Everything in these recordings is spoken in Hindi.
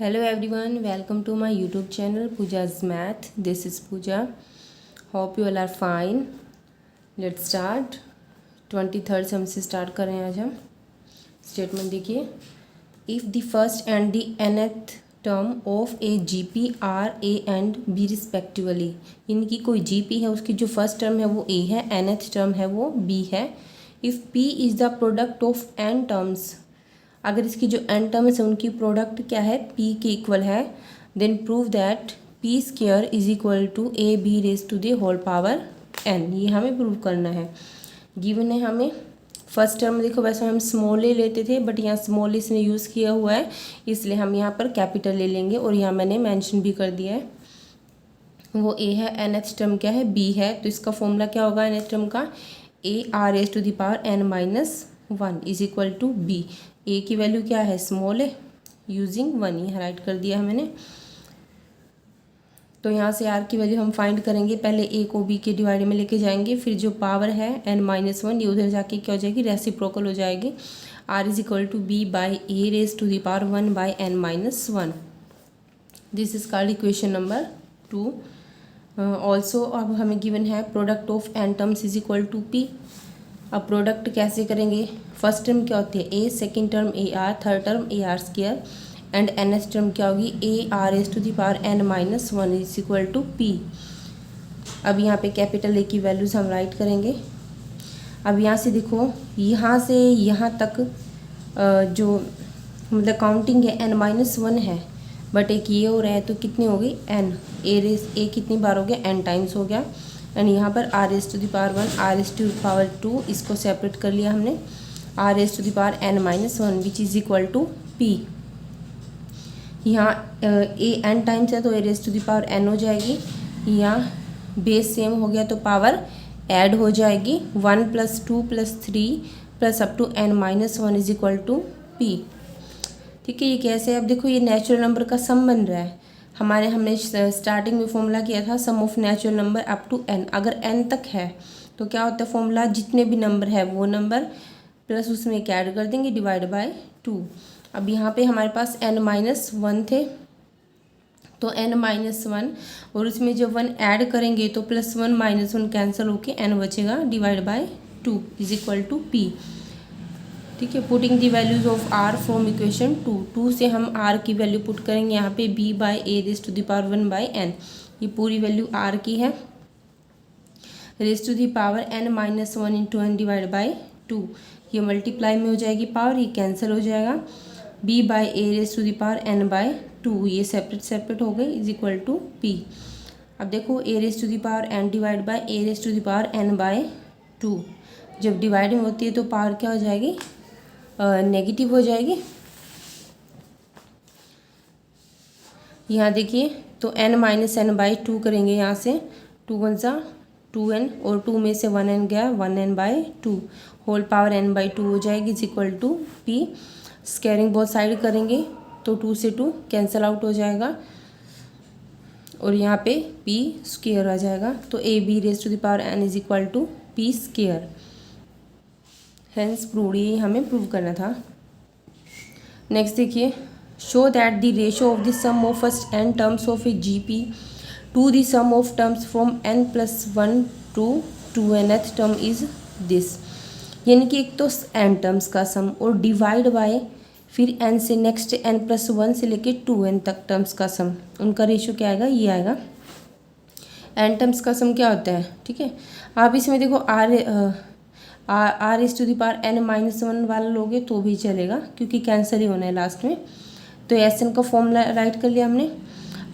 Hello everyone, welcome to my YouTube channel Pooja's Math. This is Pooja. Hope you all are fine. Let's start. 23rd सम से स्टार्ट कर रहे हैं आज हम. स्टेटमेंट देखिए. If the first and the nth term of a GP are A and B respectively. इनकी कोई GP है, उसकी जो फर्स्ट टर्म है वो A है, nth टर्म है वो B है. If P is the product of n terms, अगर इसकी जो n टर्म्स है उनकी प्रोडक्ट क्या है, p के इक्वल है, then prove that p square is equal to a b raise to the whole power n. ये हमें प्रूव करना है. गिवन है हमें फर्स्ट टर्म. देखो वैसे हम स्मॉल ए लेते थे, बट यहाँ स्मॉल इसने यूज़ किया हुआ है, इसलिए हम यहाँ पर कैपिटल ले लेंगे. और यहाँ मैंने मेंशन भी कर दिया है, वो a है. nth टर्म क्या है, b है. तो इसका फॉर्मूला क्या होगा nth टर्म का, a r raise to the power n minus 1 is equal to b. A की वैल्यू क्या है, स्मॉल है, यूजिंग 1. ये राइट कर दिया है मैंने. तो यहाँ से आर की वैल्यू हम फाइंड करेंगे. पहले ए को बी के डिवाइड में लेके जाएंगे, फिर जो पावर है n माइनस 1 ये उधर जाके क्या हो जाएगी, रेसिप्रोकल हो जाएगी. R is equal to b by a raise to the power 1 by n minus 1. This is called equation number 2. Also अब हमें गिवन है product of n terms is equal to p. अब प्रोडक्ट कैसे करेंगे, फर्स्ट टर्म क्या होती है a, second term a r, third term a r square, and nth term क्या होगी a r S to the power n minus 1 is equal to p. अब यहाँ पे कैपिटल ए की वैल्यूज़ हम राइट करेंगे. अब यहाँ से देखो, यहाँ से यहाँ तक जो मतलब काउंटिंग है n माइनस 1 है, बट एक ये हो रहा है तो कितनी हो गई n. ए कितनी बार हो गया, n टाइम्स हो गया. एंड यहाँ पर R S to the power 1, R S to the power 2, इसको सेपरेट कर लिया हमने. R S to the power n minus 1 which is equal to p. यहाँ ए एन टाइम्स है तो A race to the power n हो जाएगी. यहाँ बेस सेम हो गया तो पावर ऐड हो जाएगी. 1 plus 2 plus 3 plus up to n minus 1 is equal to p. ठीक है, ये कैसे है, अब देखो ये नेचुरल नंबर का सम बन रहा है. हमने स्टार्टिंग में फॉर्मूला किया था sum of natural number up to n. अगर n तक है तो क्या होता है फॉर्मूला, जितने भी नंबर है वो नंबर प्लस उसमें एक ऐड कर देंगे डिवाइड बाय 2. अब यहाँ पे हमारे पास n माइनस 1 थे, तो n माइनस 1 और उसमें जब 1 ऐड करेंगे तो प्लस 1 माइनस 1 कैंसिल होके n बचेगा divide by 2 is equal to p. ठीक है, putting the values of r from equation 2 से हम r की वैल्यू पुट करेंगे यहाँ पे b by a race to the power 1 by n. ये पूरी वैल्यू r की है. Raise to the power n minus 1 into n divide by 2. ये मल्टीप्लाई में हो जाएगी पावर, ये कैंसिल हो जाएगा. b by a race to the power n by 2, ये सेपरेट हो गई इज इक्वल टू p. अब देखो a raise to the power n divide by a race to the power n by 2, जब डिवाइड में होती है तो पावर क्या हो जाएगी, नेगेटिव हो जाएगी. यहाँ देखिए तो n माइनस एन बाई 2 करेंगे. यहाँ से 2 1 सा 2n और 2 में से 1n गया, 1n by 2 whole power n by 2 हो जाएगी is equal to p. Squaring both side करेंगे तो 2 से 2 कैंसिल आउट हो जाएगा और यहाँ पे p स्क्वायर आ जाएगा. तो a b raise to the power n is equal to p square. Hence proved. ये हमें प्रूव करना था. नेक्स्ट देखिए, show that the ratio of the sum of first n terms of a GP to the sum of terms from n plus 1 to 2nth term is this. यानी कि एक तो n टर्म्स का सम और डिवाइड बाय फिर n से नेक्स्ट n प्लस 1 से लेके 2n तक टर्म्स का सम, उनका रेशो क्या आएगा, ये आएगा. n टर्म्स का सम क्या होता है, ठीक है. आप इसमें देखो r is to the power n minus 1 वाला लोगे तो भी चलेगा, क्योंकि कैंसिल ही होना है लास्ट में. तो एस एन का फॉर्मूला राइट कर लिया हमने.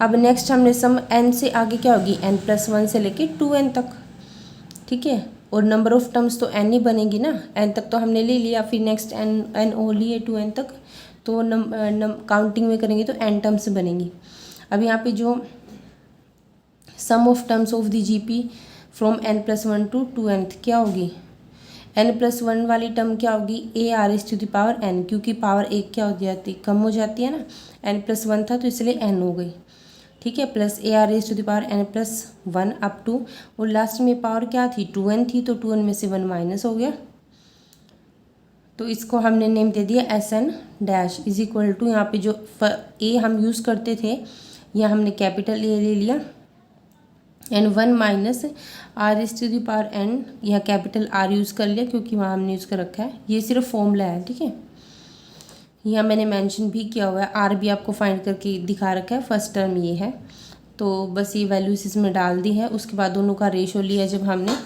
अब नेक्स्ट हमने सम n से आगे क्या होगी, n प्लस 1 से लेके 2n तक. ठीक है, और नंबर ऑफ टर्म्स तो n ही बनेगी ना. n तक तो हमने ले लिया, फिर नेक्स्ट n और लिए 2n तक, तो काउंटिंग में करेंगे तो n टर्म्स बनेंगी. अब यहाँ पे जो sum of terms of the GP from n plus 1 to 2n क्या होगी, n प्लस 1 वाली टर्म क्या होगी, a r S to the power n, क्योंकि पावर एक क्या हो जाती, कम हो जाती है ना. n प्लस 1 था तो इसलिए n हो गई. ठीक है, plus a r S to the power n plus 1 up to, और लास्ट में पावर क्या थी, 2n थी, तो 2n में से 1 माइनस हो गया तो इसको हमने नेम दे दिया s n dash is equal to, यहाँ पे जो ए हम यूज़ करते थे यहाँ हमने कैपिटल ए ले लिया, n 1 minus r is to the power n, यह कैपिटल आर यूज़ कर लिया क्योंकि वहाँ हमने यूज़ कर रखा है, ये सिर्फ फॉर्मूला है। ठीक है, यहाँ मैंने मेंशन भी किया हुआ है, आर भी आपको फाइंड करके दिखा रखा है, फर्स्ट टर्म ये है। तो बस ये वैल्यूज इसमें डाल दी है, उसके बाद दोनों का रेशो लिया जब हमने,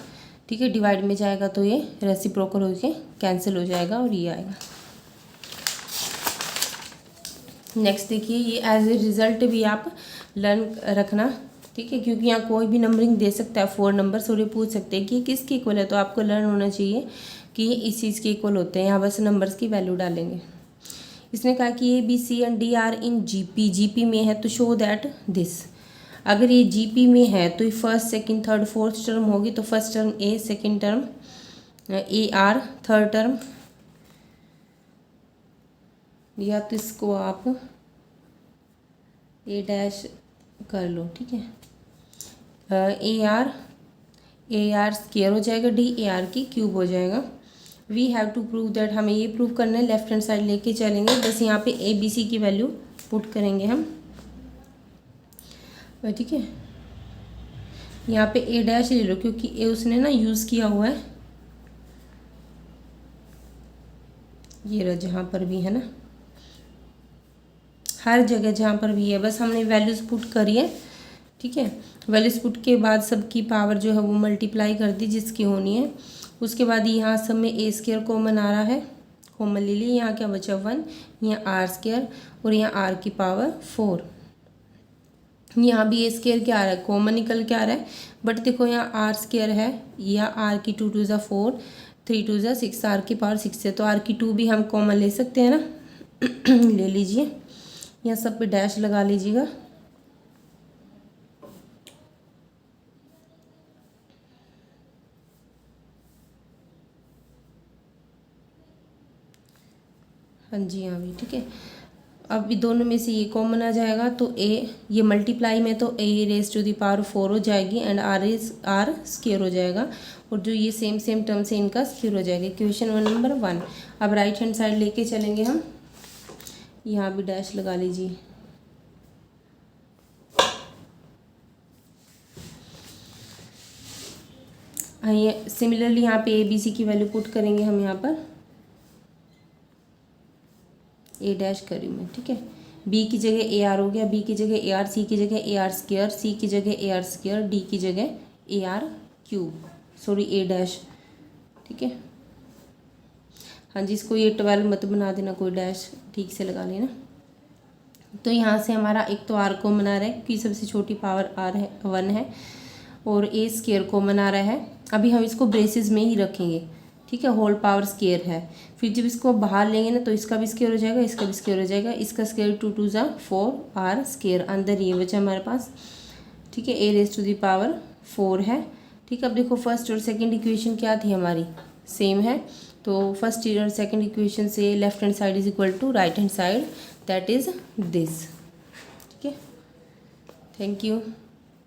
ठीक है, डिवाइड में जाएगा तो ये रेसिप्रोकल होके कैंसिल हो जाएगा और ये आएगा। नेक्स्ट देखिए, ये एज ए रिज़ल्ट भी आप लर्न रखना, ठीक है, क्योंकि यहाँ कोई भी नंबरिंग दे सकता है 4 नंबर्स और ये पूछ सकते हैं कि किसके इक्वल है, तो आपको लर्न होना चाहिए कि ये इस चीज़ के इक्वल होते हैं। यहाँ बस नंबर्स की वैल्यू डालेंगे। इसने कहा कि a b c and d are in GP में है, तो शो दैट दिस, अगर ये जीपी में है तो ये first second third fourth term होगी, तो first term A, second term a r, third term, या तो इसको आप ए डैश कर लो। ठीक है, ए आर स्क्वायर हो जाएगा, डी ए आर की क्यूब हो जाएगा। We have to prove that, हमें ये प्रूव करना है, लेफ्ट हैंड साइड लेके चलेंगे, बस यहाँ पे ए बी सी की वैल्यू पुट करेंगे हम। ठीक है, यहाँ पे ए डैश ले लो क्योंकि ए उसने ना यूज़ किया हुआ है, ये रहा जहाँ पर भी है ना, हर जगह जहाँ पर भी है, बस हमने वैल्यूज़ पुट करी है। ठीक है, वैल्यूज़ पुट के बाद सबकी पावर जो है वो मल्टीप्लाई कर दी जिसकी होनी है। उसके बाद यहाँ सब में ए स्क्वायर कॉमन आ रहा है, कॉमन ले लिए, यहाँ क्या बचा 1, यहाँ आर स्क्वायर और यहाँ आर की पावर 4, यहाँ भी ए स्क्वायर क्या आ रहा है, कॉमन निकल के आ रहा है, बट देखो यहाँ आर स्क्वायर है, या आर की 2 2 4, 3 2 6, आर की पावर 6 है, तो आर की 2 भी हम कॉमन ले सकते हैं ना। ले लीजिए, यहाँ सब पे डैश लगा लीजिएगा। हाँ जी, हाँ भी ठीक है। अब दोनों में से ये कॉमन आ जाएगा, तो ए, ये मल्टीप्लाई में तो ए रेज टू द पावर 4 हो जाएगी एंड आर स्क्वायर हो जाएगा, और जो ये सेम टर्म से इनका स्क्वायर हो जाएगा। Equation 1 number 1। अब राइट हैंड साइड लेके चलेंगे हम, यहाँ भी डैश लगा लीजिए। ये सिमिलरली यहाँ पे ए बी सी की वैल्यू पुट करेंगे हम, यहाँ पर ए डैश करी मैं। ठीक है, बी की जगह ए आर हो गया, बी की जगह ए आर, सी की जगह ए आर स्क्वायर, सी की जगह ए आर स्क्वायर, डी की जगह A R cube, sorry A dash. ठीक है, हाँ जी, इसको ये 12 मत बना देना, कोई डैश ठीक से लगा लेना। तो यहाँ से हमारा एक तो आर कॉमन आ रहा है क्योंकि सबसे छोटी पावर आर है 1 है, और ए स्क्वायर कॉमन आ रहा है। अभी हम इसको ब्रेसेस में ही रखेंगे, ठीक है, होल पावर स्क्वायर है, फिर जब इसको बाहर लेंगे ना तो इसका भी स्क्वायर हो जाएगा, इसका भी स्क्वायर हो जाएगा, इसका स्क्वायर 2 2 4 आर स्क्वायर, अंदर ये बचा हमारे पास। ठीक है, ए रेज टू द पावर 4 है। ठीक है, अब देखो फर्स्ट और सेकंड इक्वेशन क्या थी हमारी, सेम है, तो फर्स्ट और सेकंड इक्वेशन से left hand side is equal to right hand side, that is this. ठीक है, थैंक यू।